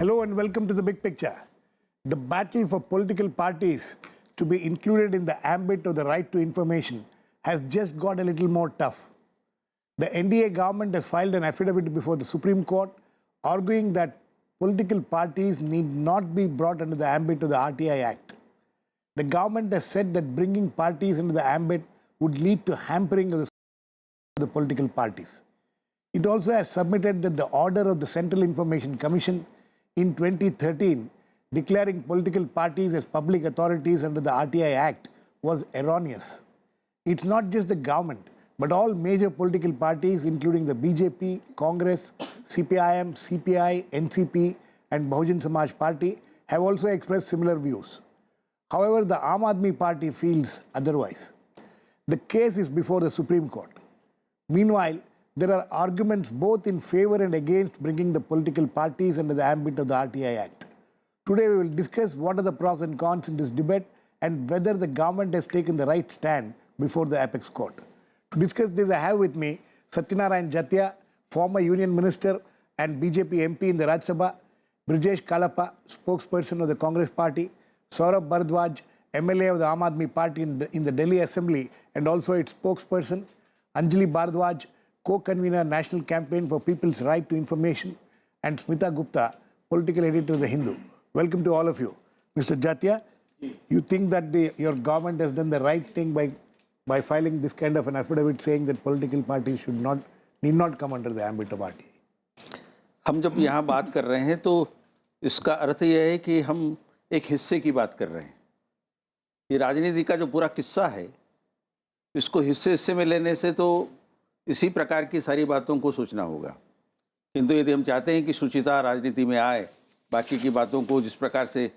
Hello and welcome to The Big Picture. The battle for political parties to be included in the ambit of the right to information has just got a little more tough. The NDA government has filed an affidavit before the Supreme Court arguing that political parties need not be brought under the ambit of the RTI Act. The government has said that bringing parties into the ambit would lead to hampering of the political parties. It also has submitted that the order of the Central Information Commission in 2013 declaring political parties as public authorities under the RTI Act was erroneous. It's not just the government, but all major political parties including the BJP, Congress, CPIM, CPI, NCP and Bahujan Samaj Party have also expressed similar views. However, the Aadmi party feels otherwise. The case is before the Supreme Court. Meanwhile, there are arguments both in favor and against bringing the political parties under the ambit of the RTI Act. Today we will discuss what are the pros and cons in this debate and whether the government has taken the right stand before the apex court. To discuss this, I have with me Satyanarayana Jatiya, former Union Minister and BJP MP in the Rajya Sabha, Brijesh Kalappa, spokesperson of the Congress Party, Saurabh Bharadwaj, MLA of the Aadmi Party in the Delhi Assembly and also its spokesperson, Anjali Bharadwaj, Co-Convenor National Campaign for People's Right to Information, and Smita Gupta, political editor of The Hindu. Welcome to all of you. Mr. Jatiya, you think that your government has done the right thing by filing this kind of an affidavit saying that political parties need not come under the ambit of RTI? हम जब यहाँ बात कर रहे हैं तो इसका अर्थ यह है कि हम एक हिस्से की बात कर रहे हैं। ये राजनीति का जो पूरा किस्सा है, इसको हिस्से में लेने से तो इसी प्रकार की सारी बातों को सोचना होगा। किंतु यदि हम चाहते हैं कि शुचिता राजनीति में आए, बाकी की बातों को जिस प्रकार से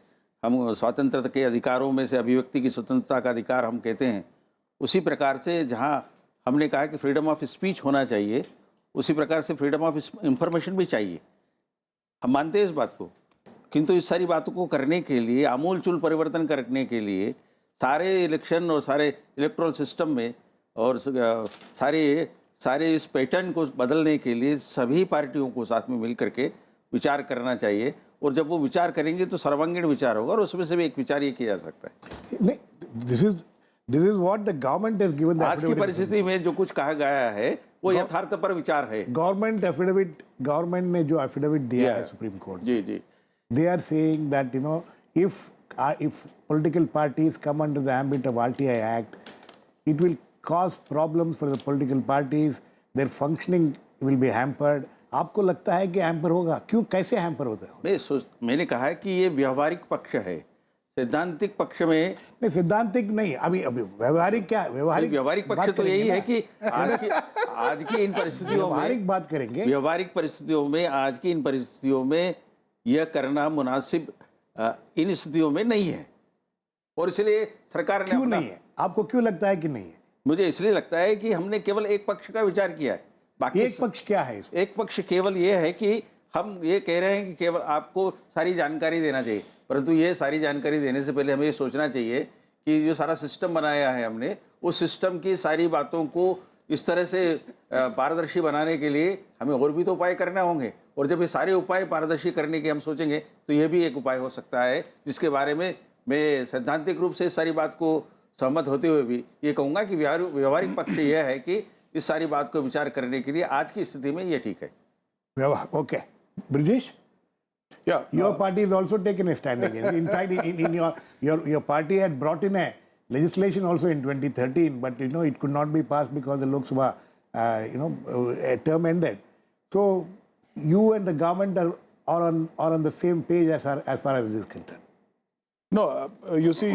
हम स्वतंत्रता के अधिकारों में से अभिव्यक्ति की स्वतंत्रता का अधिकार हम कहते हैं, उसी प्रकार से जहां हमने कहा कि फ्रीडम ऑफ स्पीच होना चाहिए, उसी प्रकार से फ्रीडम ऑफ इंफॉर्मेशन भी चाहिए। हम मानते हैं इस बात को, किंतु इस सारी बातों को करने के लिए, आमूलचूल परिवर्तन करने के लिए सारे इलेक्शन और सारे इलेक्टोरल सिस्टम में और सारे इस पैटर्न को बदलने के लिए सभी पार्टियों को साथ में मिल करके विचार करना चाहिए। और जब वो विचार करेंगे तो सर्वांगीण विचार होगा और उसमें से भी एक विचार ये किया जा सकता है। नहीं, this is what the government has given the आज की परिस्थिति में जो कुछ कहा गया है वो यथार्थ पर विचार है। गवर्नमेंट ने जो एफिडेविट दिया है सुप्रीम कोर्ट, जी, they are saying that if political parties come under the ambit of RTI Act, it will cause problems for the political parties, their functioning will be hampered. आपको लगता है कि hamper होगा? क्यों, कैसे हैम्पर होता है? मैंने कहा है कि ये व्यवहारिक पक्ष है, सैद्धांतिक पक्ष में नहीं। सैद्धांतिक नहीं, अभी व्यवहारिक क्या? व्यवहारिक पक्ष तो यही है कि आज की इन परिस्थितियों में व्यवहारिक बात करेंगे। व्यवहारिक परिस्थितियों में आज की इन परिस्थितियों में यह करना मुनासिब इन स्थितियों में नहीं है और इसलिए सरकार ने क्यों नहीं है? आपको क्यों लगता है कि नहीं है? मुझे इसलिए लगता है कि हमने केवल एक पक्ष का विचार किया है। बाकी एक पक्ष क्या है? एक पक्ष केवल ये है कि हम ये कह रहे हैं कि केवल आपको सारी जानकारी देना चाहिए, परंतु ये सारी जानकारी देने से पहले हमें ये सोचना चाहिए कि जो सारा सिस्टम बनाया है हमने, उस सिस्टम की सारी बातों को इस तरह से पारदर्शी बनाने के लिए हमें और भी तो उपाय करने होंगे। और जब ये सारे उपाय पारदर्शी करने के हम सोचेंगे तो ये भी एक उपाय हो सकता है, जिसके बारे में मैं सैद्धांतिक रूप से इस सारी बात को सहमत होते हुए भी ये कहूँगा कि व्यवहारिक पक्ष यह है कि इस सारी बात को विचार करने के लिए आज की स्थिति में ये ठीक है। Okay, Brijesh, your party has also taken a stand against. In fact, your party had brought in a legislation also in 2013, but it could not be passed because the Lok Sabha term ended. So you and the government are on the same page as far as this is concerned. No, you see,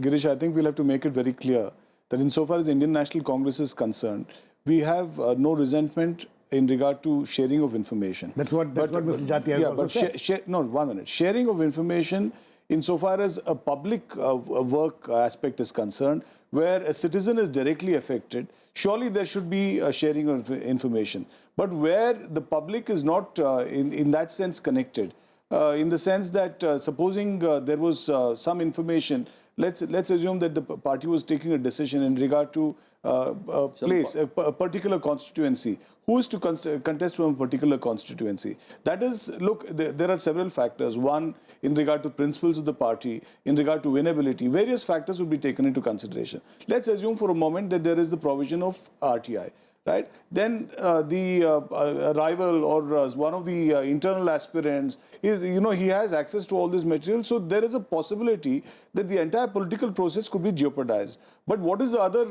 Girish, I think we'll have to make it very clear that insofar as Indian National Congress is concerned, we have no resentment in regard to sharing of information. That's what Mr. Jatiya has also said. No, 1 minute. Sharing of information insofar as a public work aspect is concerned, where a citizen is directly affected, surely there should be a sharing of information. But where the public is not in that sense connected, in the sense that supposing there was some information let's assume that the party was taking a decision in regard to a place, a particular constituency. Who is to contest from a particular constituency? That is, look, there are several factors. One, in regard to principles of the party, in regard to winnability, various factors would be taken into consideration. Let's assume for a moment that there is the provision of RTI. Right? Then the rival or one of the internal aspirants, he has access to all this material. So there is a possibility that the entire political process could be jeopardized. But what is the other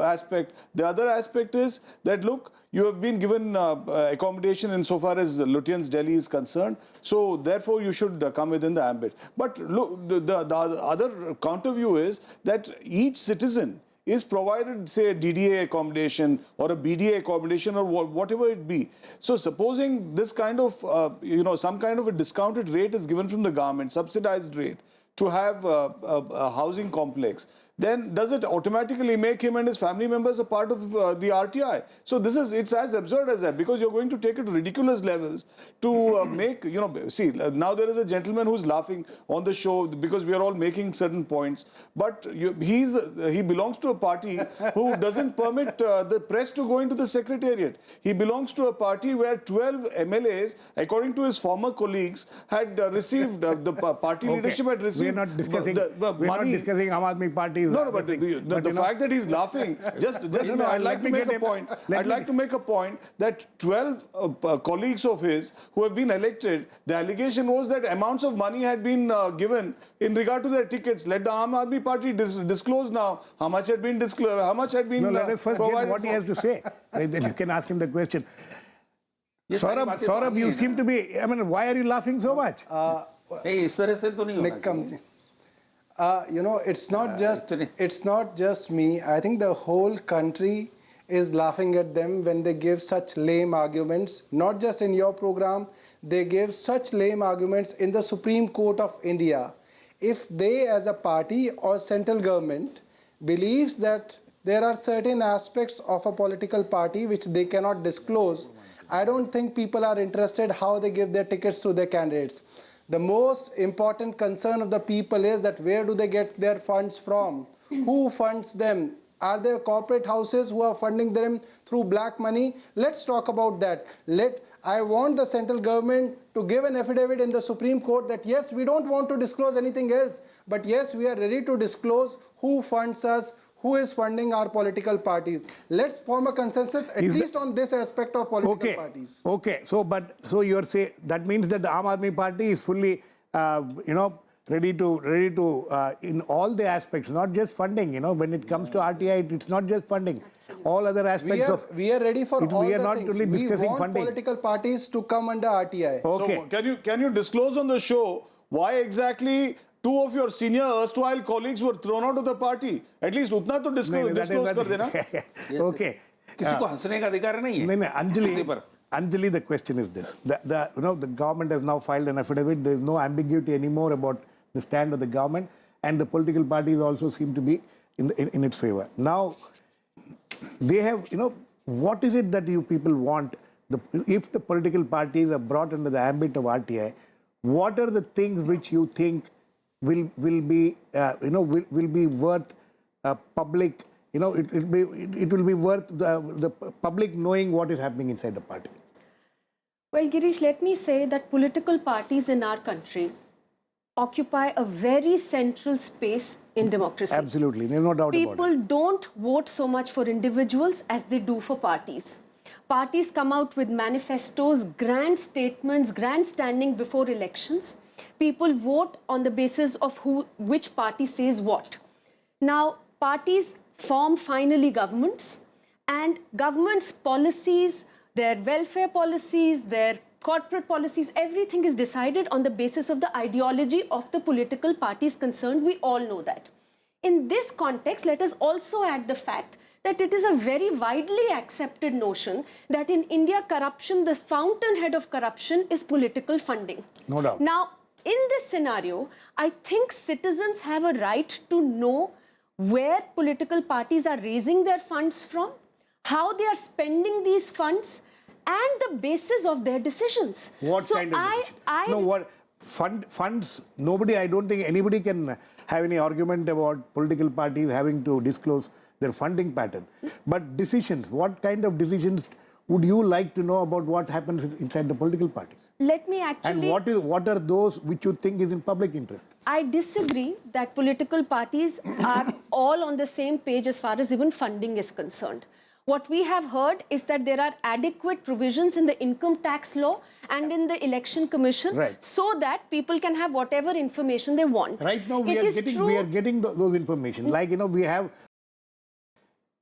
aspect? The other aspect is that, look, you have been given accommodation insofar as Lutyens Delhi is concerned. So therefore, you should come within the ambit. But look, the other counter view is that each citizen is provided, say, a DDA accommodation or a BDA accommodation or whatever it be. So supposing this kind of, some kind of a discounted rate is given from the government, subsidized rate, to have a housing complex, then does it automatically make him and his family members a part of the RTI? So it's as absurd as that, because you're going to take it to ridiculous levels to make, see, now there is a gentleman who's laughing on the show because we are all making certain points, but he belongs to a party who doesn't permit the press to go into the secretariat. He belongs to a party where 12 MLAs, according to his former colleagues, had received, the party leadership had received we're not discussing Aam Aadmi Party. No, but the fact that he's laughing, I'd like to make a point. I'd like to make a point that 12 colleagues of his who have been elected, the allegation was that amounts of money had been given in regard to their tickets. Let the Aam Aadmi Party disclose now how much had been disclosed, how much had been let us first get what he has to say. Then you can ask him the question. Saurabh, you seem to be, why are you laughing so much? Nikam, it's not just me. I think the whole country is laughing at them when they give such lame arguments. Not just in your program, they give such lame arguments in the Supreme Court of India. If they, as a party or central government, believes that there are certain aspects of a political party which they cannot disclose, I don't think people are interested how they give their tickets to their candidates. The most important concern of the people is that where do they get their funds from? Who funds them? Are there corporate houses who are funding them through black money? Let's talk about that. I want the central government to give an affidavit in the Supreme Court that yes, we don't want to disclose anything else, but yes, we are ready to disclose who funds us, who is funding our political parties. Let's form a consensus at least on this aspect of political parties. Okay. So you're saying that means that the Aam Aadmi Party is fully, ready to in all the aspects, not just funding. When it comes to RTI, it's not just funding. Absolutely. All other aspects we are ready for all we are the not things. Really discussing we want funding. Political parties to come under RTI. Okay. So can you disclose on the show why exactly 2 of your senior erstwhile colleagues were thrown out of the party? At least utna to disclose kar dena. Okay. किसी को हंसने का अधिकार नहीं है. नहीं, Anjali, the question is this. The government has now filed an affidavit. There is no ambiguity anymore about the stand of the government, and the political parties also seem to be in its favor. Now, they have, what is it that you people want? If the political parties are brought under the ambit of RTI, what are the things which you think will be worth public? It will be worth the public knowing what is happening inside the party. Well, Girish, let me say that political parties in our country occupy a very central space in democracy. Absolutely, there's no doubt about it. People don't vote so much for individuals as they do for parties. Parties come out with manifestos, grand statements, grandstanding before elections. People vote on the basis of which party says what. Now, parties form finally governments, and governments' policies, their welfare policies, their corporate policies, everything is decided on the basis of the ideology of the political parties concerned. We all know that. In this context, let us also add the fact that it is a very widely accepted notion that in India, corruption, the fountainhead of corruption is political funding. No doubt. Now, in this scenario, I think citizens have a right to know where political parties are raising their funds from, how they are spending these funds, and the basis of their decisions. What kind of decision? funds, nobody, I don't think anybody can have any argument about political parties having to disclose their funding pattern. But decisions, what kind of decisions would you like to know about what happens inside the political parties? Let me actually... And what are those which you think is in public interest? I disagree that political parties are all on the same page as far as even funding is concerned. What we have heard is that there are adequate provisions in the income tax law and in the election commission, right, so that people can have whatever information they want. Right now we are getting those information. Like, we have,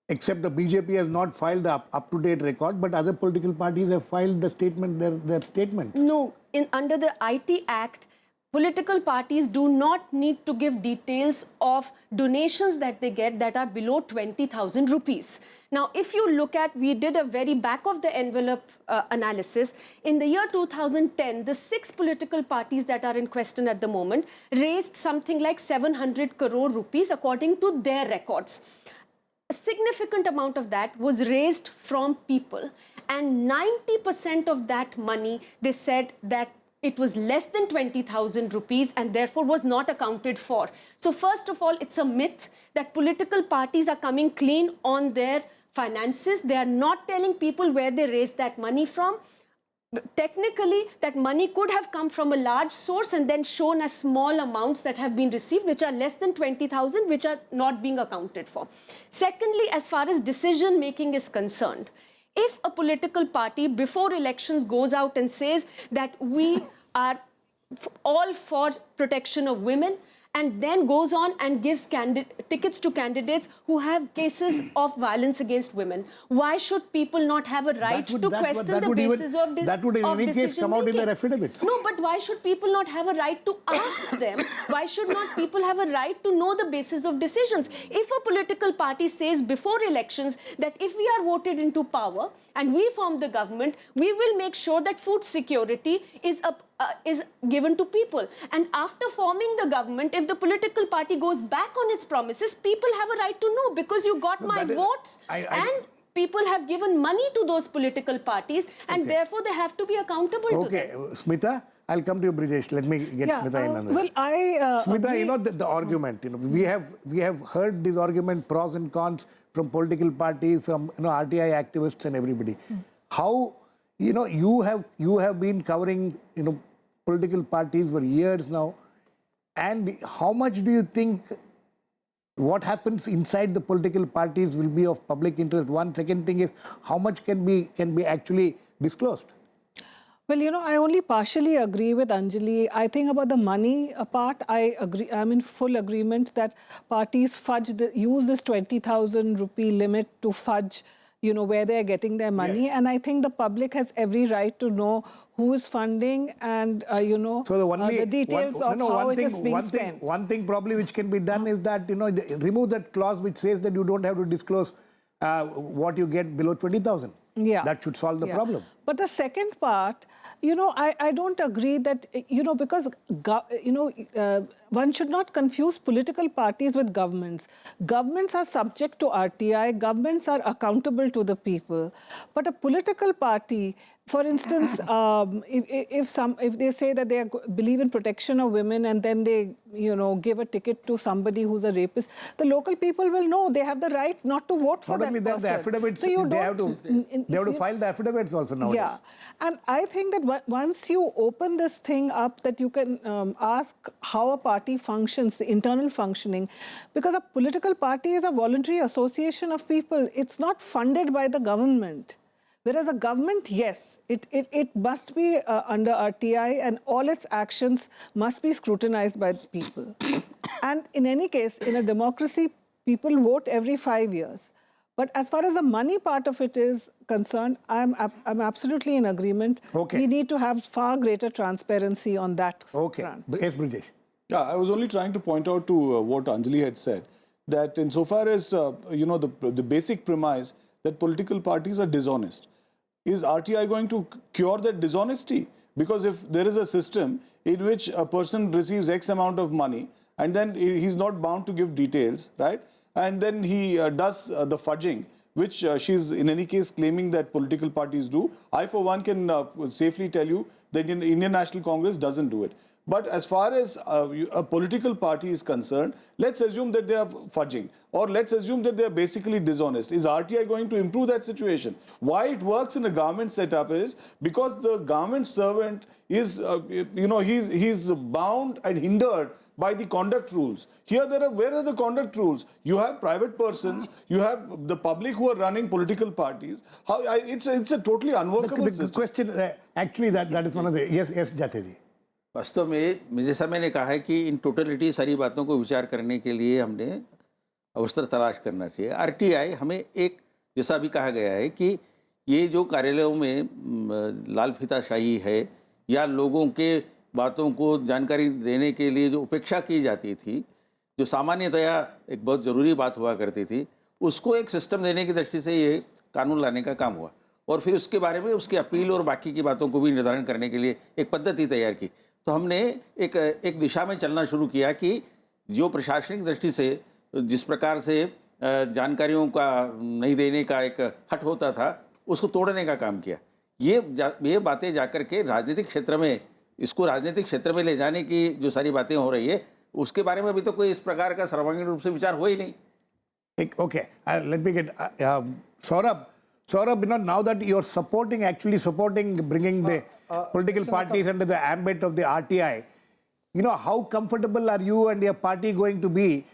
except the BJP has not filed the up-to-date record, but other political parties have filed the statement, their statements. No, under the IT Act, political parties do not need to give details of donations that they get that are below 20,000 rupees. Now, if you look at, we did a very back-of-the-envelope analysis. In the year 2010, the 6 political parties that are in question at the moment raised something like 700 crore rupees according to their records. A significant amount of that was raised from people, and 90% of that money, they said that it was less than 20,000 rupees and therefore was not accounted for. So first of all, it's a myth that political parties are coming clean on their finances. They are not telling people where they raised that money from. Technically, that money could have come from a large source and then shown as small amounts that have been received, which are less than 20,000, which are not being accounted for. Secondly, as far as decision making is concerned, if a political party before elections goes out and says that we are all for protection of women, and then goes on and gives tickets to candidates who have cases of violence against women, why should people not have a right to question the basis of decision-making? That would in any case come out in their affidavits. No, but why should people not have a right to ask them? Why should not people have a right to know the basis of decisions? If a political party says before elections that if we are voted into power and we form the government, we will make sure that food security is given to people. And after forming the government, if the political party goes back on its promises, people have a right to know, because you got my votes and people have given money to those political parties, and therefore they have to be accountable to them. Okay, Smita, I'll come to you, Brijesh. Let me get Smita in on this. Well, Smita, the argument, we have heard this argument, pros and cons, from political parties, from RTI activists and everybody. How, you have been covering, political parties for years now, and how much do you think what happens inside the political parties will be of public interest? One second thing is, how much can be actually disclosed? Well, I only partially agree with Anjali. I think about the money part, I agree. I'm in full agreement that parties use this 20,000 rupee limit to fudge, where they're getting their money. Yes. And I think the public has every right to know who is funding and, so the details of how it is being spent. One thing probably which can be done is that, remove that clause which says that you don't have to disclose what you get below 20,000. Yeah. That should solve the problem. But the second part, I don't agree that, because, one should not confuse political parties with governments. Governments are subject to RTI, governments are accountable to the people. But a political party, for instance, if they say that they believe in protection of women and then they, give a ticket to somebody who's a rapist, the local people will know they have the right not to vote for that person. Not only that, the affidavits, so they have to file the affidavits also nowadays. Yeah, and I think that once you open this thing up, that you can ask how a party functions, the internal functioning, because a political party is a voluntary association of people. It's not funded by the government. Whereas a government, yes, it must be under RTI, and all its actions must be scrutinized by the people. And in any case, in a democracy, people vote every 5 years. But as far as the money part of it is concerned, I'm absolutely in agreement. Okay. We need to have far greater transparency on that Okay. front. Yes, Brijesh. Yeah, I was only trying to point out to what Anjali had said, that insofar as, the basic premise that political parties are dishonest, is RTI going to cure that dishonesty? Because if there is a system in which a person receives X amount of money and then he's not bound to give details, right? And then he does the fudging, which she's in any case claiming that political parties do. I, for one, can safely tell you that Indian National Congress doesn't do it. But as far as a political party is concerned, let's assume that they are fudging, or let's assume that they are basically dishonest. Is RTI going to improve that situation? Why it works in a government setup is because the government servant is, he's bound and hindered by the conduct rules. Here, where are the conduct rules? You have private persons, you have the public who are running political parties. It's a totally unworkable The system. question, actually, that is one of the, yes, Jatiya ji. वास्तव में जैसा मैंने कहा है कि in totality सारी बातों को विचार करने के लिए हमने अवसर तलाश करना चाहिए। आरटीआई हमें एक, जैसा भी कहा गया है कि ये जो कार्यालयों में लाल फीताशाही है या लोगों के बातों को जानकारी देने के लिए जो उपेक्षा की जाती थी, जो सामान्यतया एक बहुत ज़रूरी बात हुआ करती थी, उसको एक सिस्टम देने की दृष्टि से ये कानून लाने का काम हुआ। और फिर उसके बारे में उसकी अपील और बाकी की बातों को भी निर्धारण करने के लिए एक पद्धति तैयार की। तो हमने एक दिशा में चलना शुरू किया कि जो प्रशासनिक दृष्टि से जिस प्रकार से जानकारियों का नहीं देने का एक हट होता था, उसको तोड़ने का काम किया। ये बातें जाकर के राजनीतिक क्षेत्र में, इसको राजनीतिक क्षेत्र में ले जाने की जो सारी बातें हो रही है, उसके बारे में अभी तो कोई इस प्रकार का सर्वांगीण रूप से विचार हो ही नहीं। Okay, let me get Saurabh, now that you're actually supporting bringing the political parties under the ambit of the RTI, how comfortable are you and your party going to be?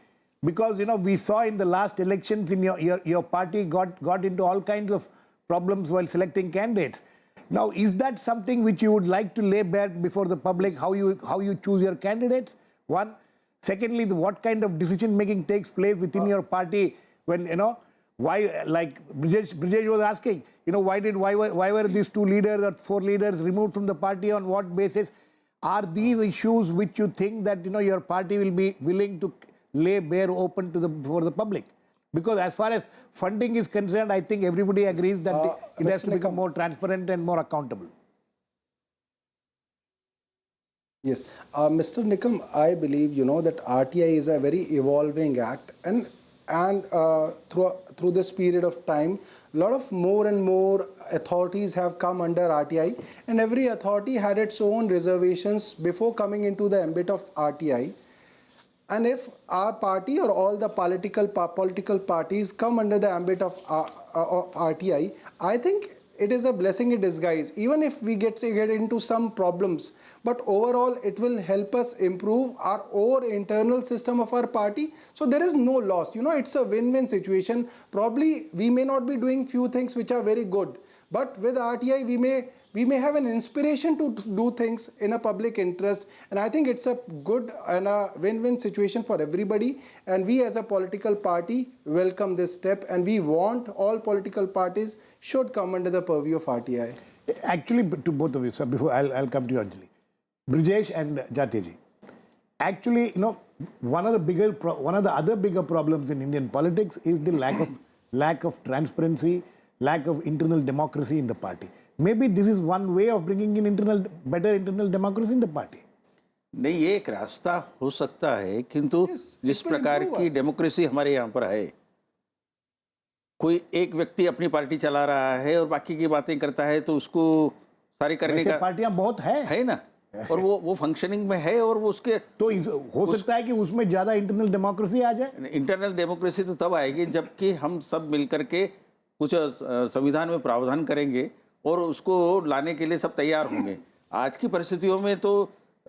Because, we saw in the last elections in your party got into all kinds of problems while selecting candidates. Now, is that something which you would like to lay bare before the public, how you choose your candidates? One. Secondly, what kind of decision making takes place within your party when, why, like Brijesh was asking, why were these 2 leaders or 4 leaders removed from the party, on what basis? Are these issues which you think that, your party will be willing to lay bare open for the public? Because as far as funding is concerned, I think everybody agrees that it has to become more transparent and more accountable. Yes, Mr. Nikam, I believe that RTI is a very evolving act, and through this period of time, a lot of more and more authorities have come under RTI, and every authority had its own reservations before coming into the ambit of RTI. And if our party or all the political parties come under the ambit of RTI, I think it is a blessing in disguise, even if we get into some problems. But overall, it will help us improve our own internal system of our party. So there is no loss. It's a win-win situation. Probably we may not be doing few things which are very good, but with RTI we may have an inspiration to do things in a public interest. And I think it's a good and a win-win situation for everybody. And we as a political party welcome this step, and we want all political parties should come under the purview of RTI. Actually, to both of you, sir, before I'll come to you, Anjali. Brijesh and Jatiya ji. Actually, one of the other bigger problems in Indian politics is the lack of transparency, lack of internal democracy in the party. Maybe this is one way of bringing in better internal democracy in the party. नहीं, ये एक रास्ता हो सकता है, किंतु जिस प्रकार की डेमोक्रेसी हमारे यहाँ पर है, कोई एक व्यक्ति अपनी पार्टी चला रहा है और बाकी की बातें करता है, तो उसको सारी करने का पार्टियां बहुत है ना, और वो फंक्शनिंग में है, और वो उसके तो हो सकता है कि उसमें ज्यादा इंटरनल डेमोक्रेसी आ जाए। इंटरनल डेमोक्रेसी तो तब आएगी जबकि हम सब मिलकर के कुछ संविधान में प्रावधान करेंगे और उसको लाने के लिए सब तैयार होंगे। आज की परिस्थितियों में तो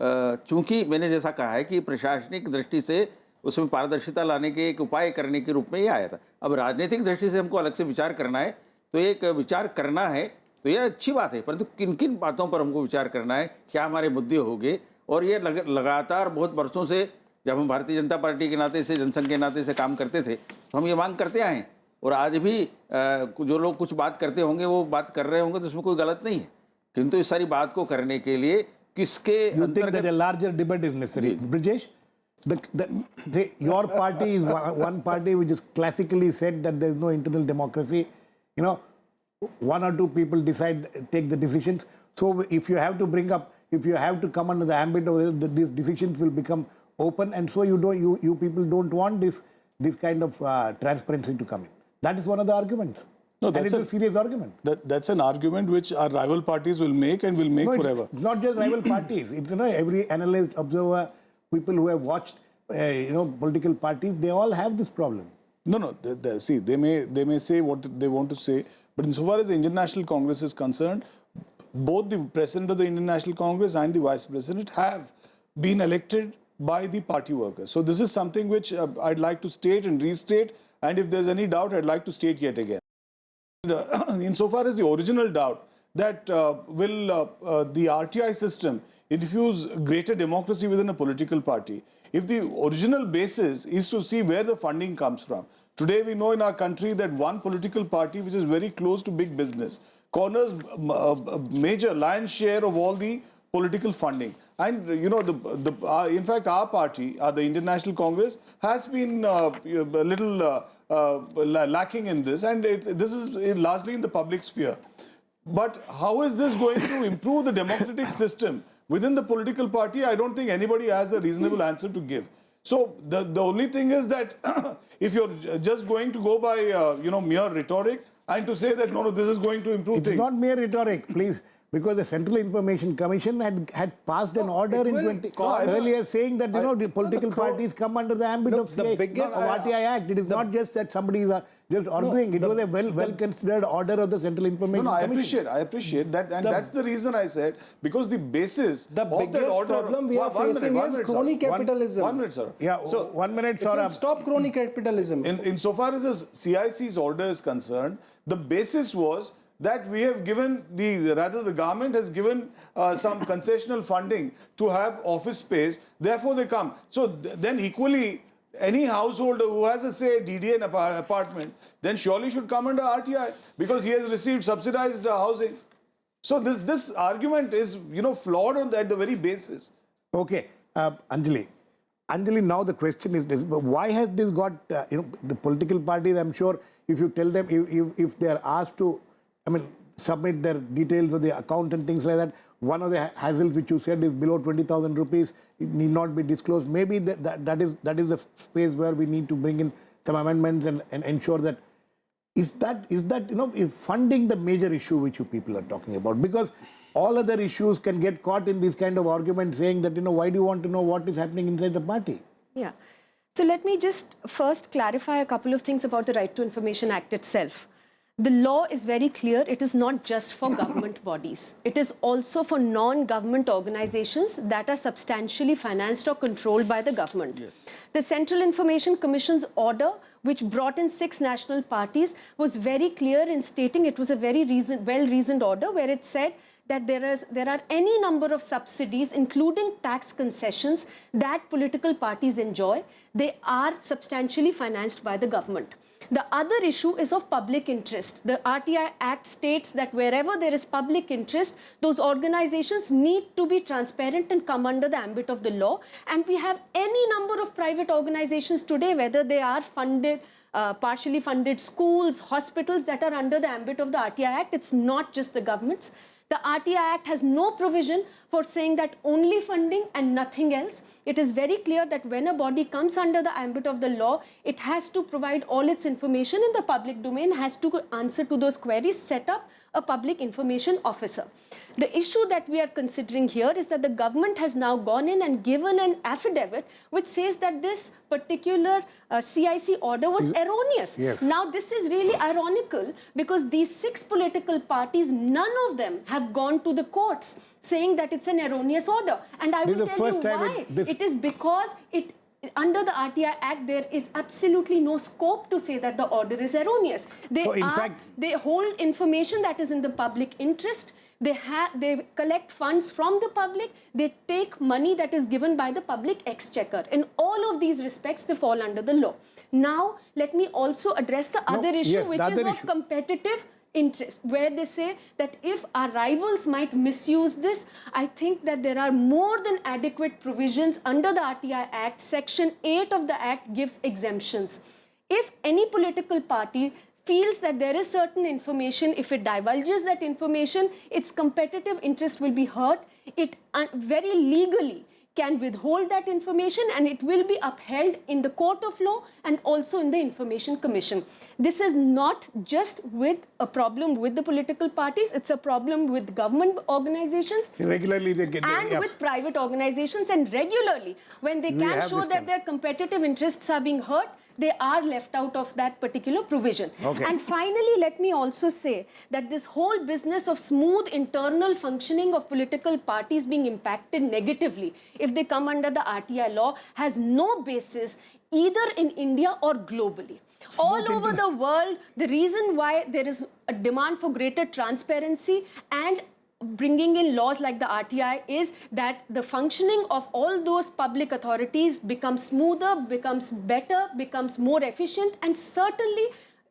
चूंकि मैंने जैसा कहा है कि प्रशासनिक दृष्टि से उसमें पारदर्शिता लाने के एक उपाय करने के रूप में ये आया था। अब राजनीतिक दृष्टि से हमको अलग से विचार करना है, तो एक विचार करना है तो यह अच्छी बात है, परंतु किन किन बातों पर हमको विचार करना है, क्या हमारे मुद्दे होंगे। और ये लगातार बहुत वर्षों से, जब हम भारतीय जनता पार्टी के नाते से, जनसंघ के नाते से काम करते थे, तो हम ये मांग करते आए हैं, और आज भी जो लोग कुछ बात करते होंगे, वो बात कर रहे होंगे, तो उसमें कोई गलत नहीं है, किंतु इस सारी बात को करने के लिए किसके अंतर्गत larger debate is necessary. Brijesh, your party is one party which is classically said that there is no internal democracy. One or two people take the decisions. So if you have to come under the ambit of these decisions will become open, and so you people don't want this kind of transparency to come in. That is one of the arguments. No, and that's it's a serious argument. That's an argument which our rival parties will make and will make No, forever. it's not just rival parties. It's every analyst, observer, people who have watched political parties, they all have this problem. No. See, they may say what they want to say, but insofar as the Indian National Congress is concerned, both the president of the Indian National Congress and the vice president have been elected by the party workers. So this is something which I'd like to state and restate, and if there's any doubt, I'd like to state yet again. Insofar as the original doubt that will the RTI system infuse greater democracy within a political party, if the original basis is to see where the funding comes from. Today we know in our country that one political party which is very close to big business corners major lion's share of all the political funding. And in fact our party, the Indian National Congress, has been a little lacking in this, and this is largely in the public sphere. But how is this going to improve the democratic system within the political party? I don't think anybody has a reasonable answer to give. So the only thing is that if you're just going to go by mere rhetoric and to say that no, this is going to improve things. It's not mere rhetoric, please. Because the Central Information Commission had passed an order in earlier saying that the political parties come under the ambit of RTI Act. It is not just that somebody is just arguing. It was a well considered order of the Central Information Commission. I appreciate that, and that's the reason I said, because the basis of that order. Problem we are facing is crony capitalism. 1 minute, sir. Yeah, so 1 minute, Saurabh. Stop crony capitalism. Insofar as the CIC's order is concerned, the basis was that we have given the government has given some concessional funding to have office space, therefore they come. So then equally, any householder who has a DDA in apartment, then surely should come under RTI because he has received subsidized housing. So this argument is flawed at the very basis. Okay, Anjali, now the question is this: why has this got the political parties? I'm sure if you tell them if they are asked to submit their details of the account and things like that. One of the hassles which you said is below 20,000 rupees. It need not be disclosed. Maybe that is the space where we need to bring in some amendments and ensure that is funding the major issue which you people are talking about? Because all other issues can get caught in this kind of argument saying that why do you want to know what is happening inside the party? Yeah. So let me just first clarify a couple of things about the Right to Information Act itself. The law is very clear. It is not just for government bodies. It is also for non-government organizations that are substantially financed or controlled by the government. Yes. The Central Information Commission's order, which brought in 6 national parties, was very clear in stating it was a very well-reasoned order where it said that there are any number of subsidies, including tax concessions, that political parties enjoy. They are substantially financed by the government. The other issue is of public interest. The RTI Act states that wherever there is public interest, those organizations need to be transparent and come under the ambit of the law. And we have any number of private organizations today, whether they are funded, partially funded schools, hospitals that are under the ambit of the RTI Act. It's not just the governments. The RTI Act has no provision for saying that only funding and nothing else. It is very clear that when a body comes under the ambit of the law, it has to provide all its information in the public domain, has to answer to those queries, set up a public information officer. The issue that we are considering here is that the government has now gone in and given an affidavit which says that this particular CIC order was erroneous. Yes. Now, this is really ironical because these 6 political parties, none of them have gone to the courts saying that it's an erroneous order. And I will tell you why. It is because under the RTI Act, there is absolutely no scope to say that the order is erroneous. They hold information that is in the public interest. They collect funds from the public. They take money that is given by the public exchequer. In all of these respects, they fall under the law. Now, let me also address the other issue, which is of competitive interest, where they say that if our rivals might misuse this, I think that there are more than adequate provisions under the RTI Act. Section 8 of the Act gives exemptions. If any political party feels that there is certain information, if it divulges that information, its competitive interest will be hurt. It very legally can withhold that information, and it will be upheld in the court of law and also in the Information Commission. This is not just with a problem with the political parties, it's a problem with government organizations. Regularly they get... And with private organizations, and regularly, when they can show that their competitive interests are being hurt, they are left out of that particular provision. Okay. And finally, let me also say that this whole business of smooth internal functioning of political parties being impacted negatively if they come under the RTI law has no basis either in India or globally. All over the world, the reason why there is a demand for greater transparency and bringing in laws like the RTI is that the functioning of all those public authorities becomes smoother, becomes better, becomes more efficient, and certainly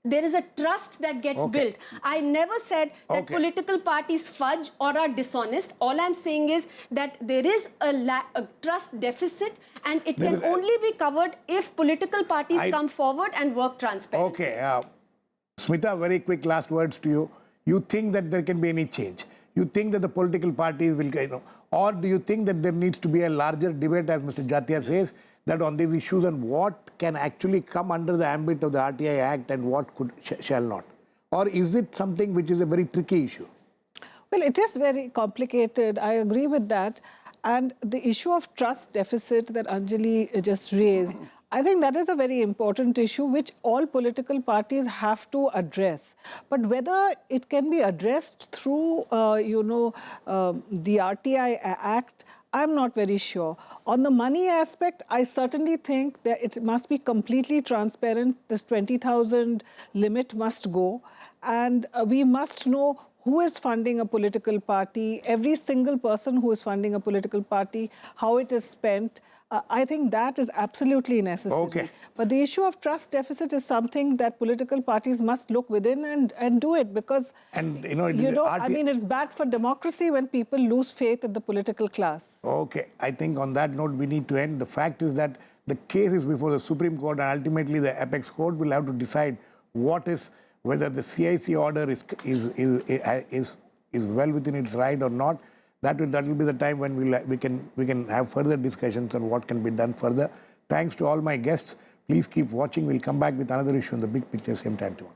there is a trust that gets built. I never said that political parties fudge or are dishonest. All I'm saying is that there is a trust deficit, and it can only be covered if political parties come forward and work transparently. Okay. Smita, very quick last words to you. You think that there can be any change? You think that the political parties will, or do you think that there needs to be a larger debate, as Mr. Jatiya says, that on these issues and what can actually come under the ambit of the RTI Act and what shall not? Or is it something which is a very tricky issue? Well, it is very complicated. I agree with that. And the issue of trust deficit that Anjali just raised, I think that is a very important issue which all political parties have to address. But whether it can be addressed through, the RTI Act, I'm not very sure. On the money aspect, I certainly think that it must be completely transparent. This 20,000 limit must go. And we must know who is funding a political party, every single person who is funding a political party, how it is spent. I think that is absolutely necessary. Okay. But the issue of trust deficit is something that political parties must look within and do it, because, I mean, it's bad for democracy when people lose faith in the political class. Okay. I think on that note, we need to end. The fact is that the case is before the Supreme Court, and ultimately the apex court will have to decide whether the CIC order is well within its right or not. That will be the time when we can have further discussions on what can be done further. Thanks to all my guests. Please keep watching. We'll come back with another issue in the big picture same time tomorrow.